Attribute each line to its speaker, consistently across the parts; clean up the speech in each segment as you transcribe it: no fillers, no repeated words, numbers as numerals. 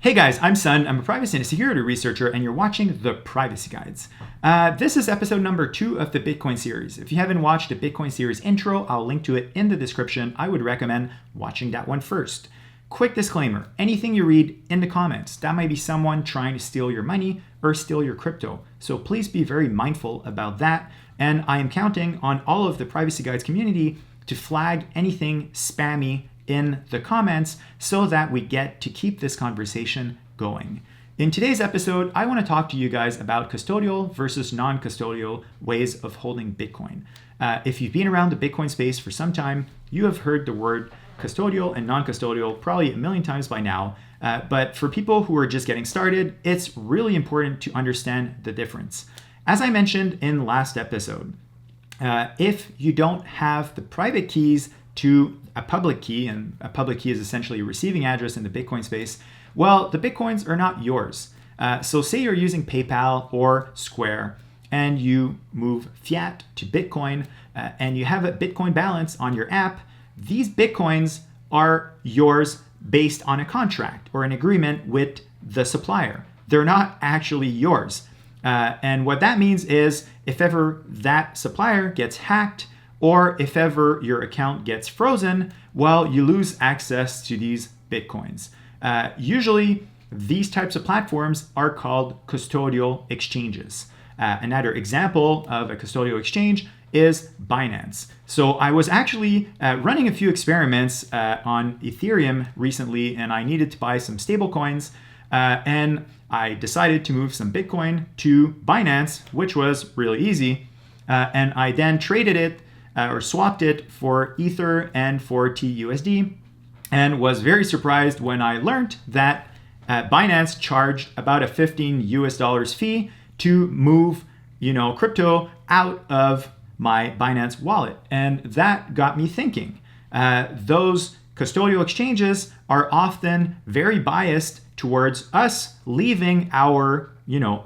Speaker 1: Hey guys, I'm Sun. I'm a privacy and security researcher, and you're watching The Privacy Guides. This is episode number 2 of the Bitcoin series. If you haven't watched the Bitcoin series intro, I'll link to it in the description. I would recommend watching that one first. Quick disclaimer, anything you read in the comments, that might be someone trying to steal your money or steal your crypto. So please be very mindful about that. And I am counting on all of the Privacy Guides community to flag anything spammy in the comments so that we get to keep this conversation going. In today's episode, I want to talk to you guys about custodial versus non-custodial ways of holding Bitcoin. If you've been around the Bitcoin space for some time, you have heard the word custodial and non-custodial probably a million times by now. But for people who are just getting started, it's really important to understand the difference. As I mentioned in the last episode, if you don't have the private keys to a public key, and a public key is essentially a receiving address in the Bitcoin space, well, the Bitcoins are not yours. So say you're using PayPal or Square and you move fiat to Bitcoin and you have a Bitcoin balance on your app, these Bitcoins are yours based on a contract or an agreement with the supplier. They're not actually yours. And what that means is if ever that supplier gets hacked, or if ever your account gets frozen, well, you lose access to these Bitcoins. Usually, these types of platforms are called custodial exchanges. Another example of a custodial exchange is Binance. So I was actually running a few experiments on Ethereum recently, and I needed to buy some stable coins. And I decided to move some Bitcoin to Binance, which was really easy. And I then traded it or swapped it for Ether and for TUSD, and was very surprised when I learned that Binance charged about a $15 fee to move, crypto out of my Binance wallet. And that got me thinking. Those custodial exchanges are often very biased towards us leaving our,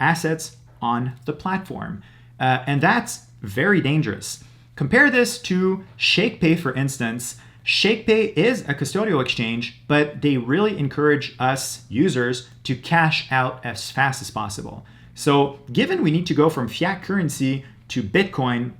Speaker 1: assets on the platform. And that's very dangerous. Compare this to ShakePay, for instance. ShakePay is a custodial exchange, but they really encourage us users to cash out as fast as possible. So given we need to go from fiat currency to Bitcoin,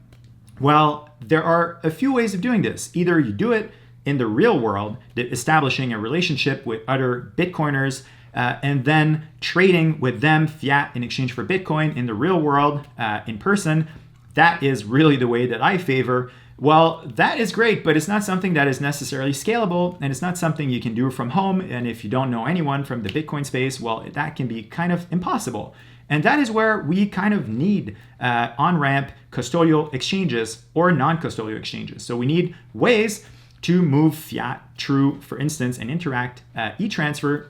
Speaker 1: well, there are a few ways of doing this. Either you do it in the real world, establishing a relationship with other Bitcoiners, and then trading with them fiat in exchange for Bitcoin in the real world, in person. That is really the way that I favor. Well, that is great, but it's not something that is necessarily scalable, and it's not something you can do from home. And if you don't know anyone from the Bitcoin space, well, that can be kind of impossible. And that is where we kind of need on-ramp custodial exchanges or non-custodial exchanges. So we need ways to move fiat through, for instance, and interact e-transfer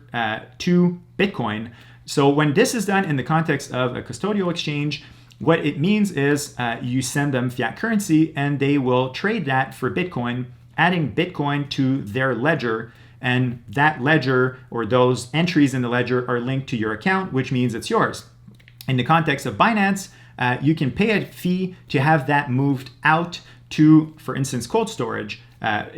Speaker 1: to Bitcoin. So when this is done in the context of a custodial exchange, what it means is you send them fiat currency and they will trade that for Bitcoin, adding Bitcoin to their ledger. And that ledger or those entries in the ledger are linked to your account, which means it's yours. In the context of Binance, you can pay a fee to have that moved out to, for instance, cold storage. An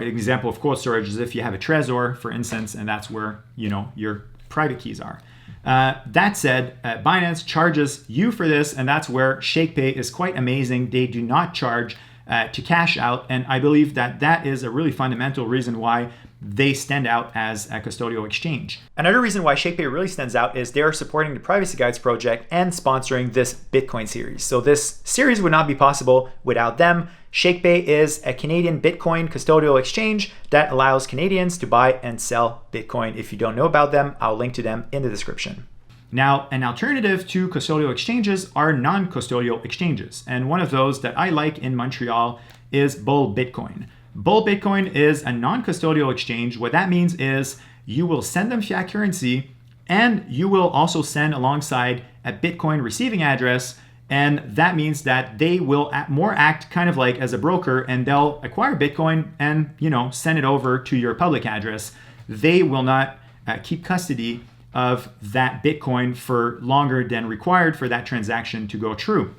Speaker 1: example of cold storage is if you have a Trezor, for instance, and that's where, your private keys are. That said, Binance charges you for this, and that's where ShakePay is quite amazing. They do not charge to cash out, and I believe that is a really fundamental reason why they stand out as a custodial exchange. Another reason why ShakePay really stands out is they're supporting the Privacy Guides project and sponsoring this Bitcoin series. So this series would not be possible without them. ShakePay is a Canadian Bitcoin custodial exchange that allows Canadians to buy and sell Bitcoin. If you don't know about them, I'll link to them in the description. Now, an alternative to custodial exchanges are non-custodial exchanges. And one of those that I like in Montreal is Bull Bitcoin. Bull Bitcoin is a non-custodial exchange. What that means is you will send them fiat currency and you will also send alongside a Bitcoin receiving address. And that means that they will more act kind of like as a broker, and they'll acquire Bitcoin and, send it over to your public address. They will not keep custody of that Bitcoin for longer than required for that transaction to go through.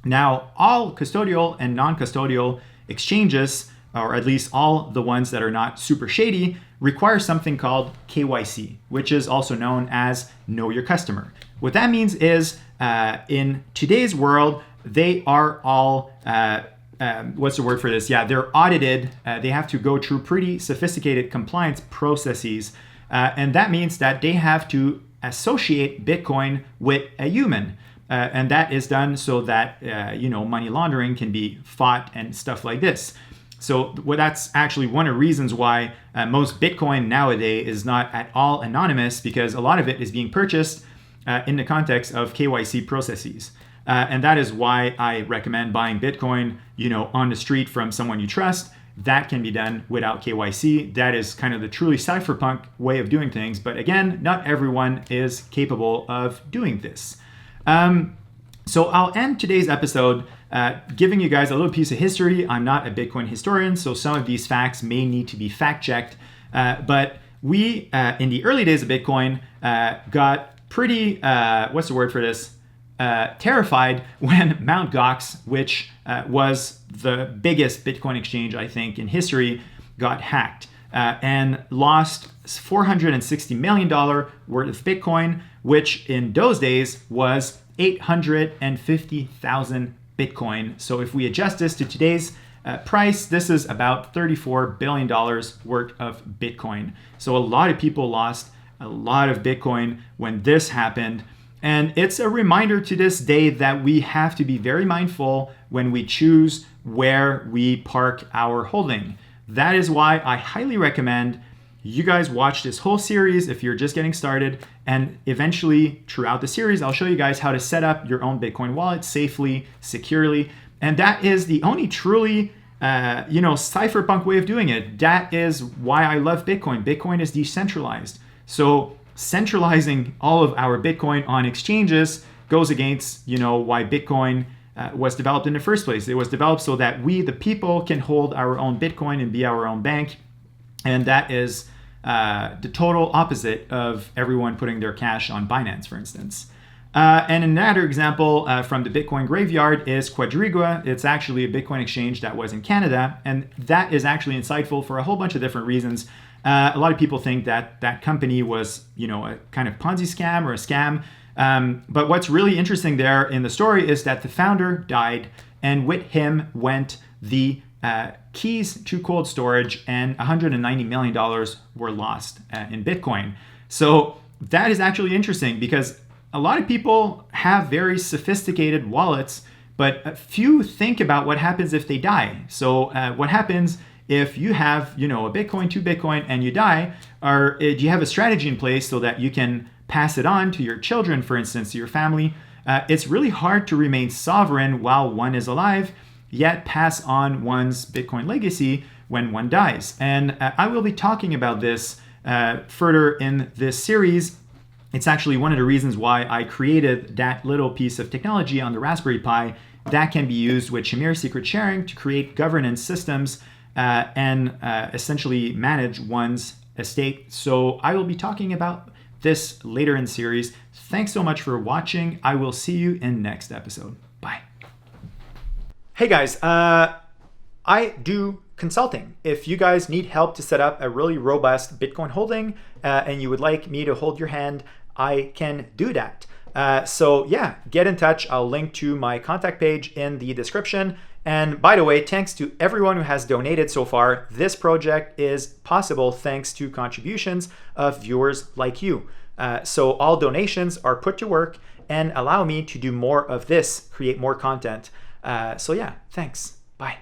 Speaker 1: Now, all custodial and non-custodial exchanges, or at least all the ones that are not super shady, require something called KYC, which is also known as Know Your Customer. What that means is in today's world, they are all, what's the word for this? Yeah, they're audited. They have to go through pretty sophisticated compliance processes. And that means that they have to associate Bitcoin with a human. And that is done so that, money laundering can be fought and stuff like this. So that's actually one of the reasons why most Bitcoin nowadays is not at all anonymous, because a lot of it is being purchased in the context of KYC processes. And that is why I recommend buying Bitcoin, on the street from someone you trust. That can be done without KYC. That is kind of the truly cypherpunk way of doing things. But again, not everyone is capable of doing this. So I'll end today's episode giving you guys a little piece of history. I'm not a Bitcoin historian, so some of these facts may need to be fact-checked. But we, in the early days of Bitcoin, got pretty, what's the word for this? Terrified when Mt. Gox, which was the biggest Bitcoin exchange, I think, in history, got hacked and lost $460 million worth of Bitcoin, which in those days was 850,000 Bitcoin. So if we adjust this to today's price, this is about $34 billion worth of Bitcoin. So a lot of people lost a lot of Bitcoin when this happened. And it's a reminder to this day that we have to be very mindful when we choose where we park our holding. That is why I highly recommend you guys watch this whole series if you're just getting started. And eventually, throughout the series, I'll show you guys how to set up your own Bitcoin wallet safely, securely. And that is the only truly, cypherpunk way of doing it. That is why I love Bitcoin. Bitcoin is decentralized. So centralizing all of our Bitcoin on exchanges goes against, why Bitcoin was developed in the first place. It was developed so that we, the people, can hold our own Bitcoin and be our own bank. And that is the total opposite of everyone putting their cash on Binance, for instance. And another example from the Bitcoin graveyard is Quadriga. It's actually a Bitcoin exchange that was in Canada. And that is actually insightful for a whole bunch of different reasons. A lot of people think that that company was, a kind of Ponzi scam or a scam. But what's really interesting there in the story is that the founder died, and with him went the keys to cold storage, and $190 million were lost in Bitcoin. So that is actually interesting because a lot of people have very sophisticated wallets, but few think about what happens if they die. So what happens if you have, a Bitcoin, 2 Bitcoin, and you die, or do you have a strategy in place so that you can pass it on to your children, for instance, to your family? It's really hard to remain sovereign while one is alive, yet pass on one's Bitcoin legacy when one dies. And I will be talking about this further in this series. It's actually one of the reasons why I created that little piece of technology on the Raspberry Pi that can be used with Shamir secret sharing to create governance systems and essentially manage one's estate. So I will be talking about this later in the series. Thanks so much for watching. I will see you in next episode. Bye. Hey guys, I do consulting. If you guys need help to set up a really robust Bitcoin holding and you would like me to hold your hand, I can do that. So yeah, get in touch. I'll link to my contact page in the description. And by the way, thanks to everyone who has donated so far. This project is possible thanks to contributions of viewers like you. So all donations are put to work and allow me to do more of this, create more content. So yeah, thanks. Bye.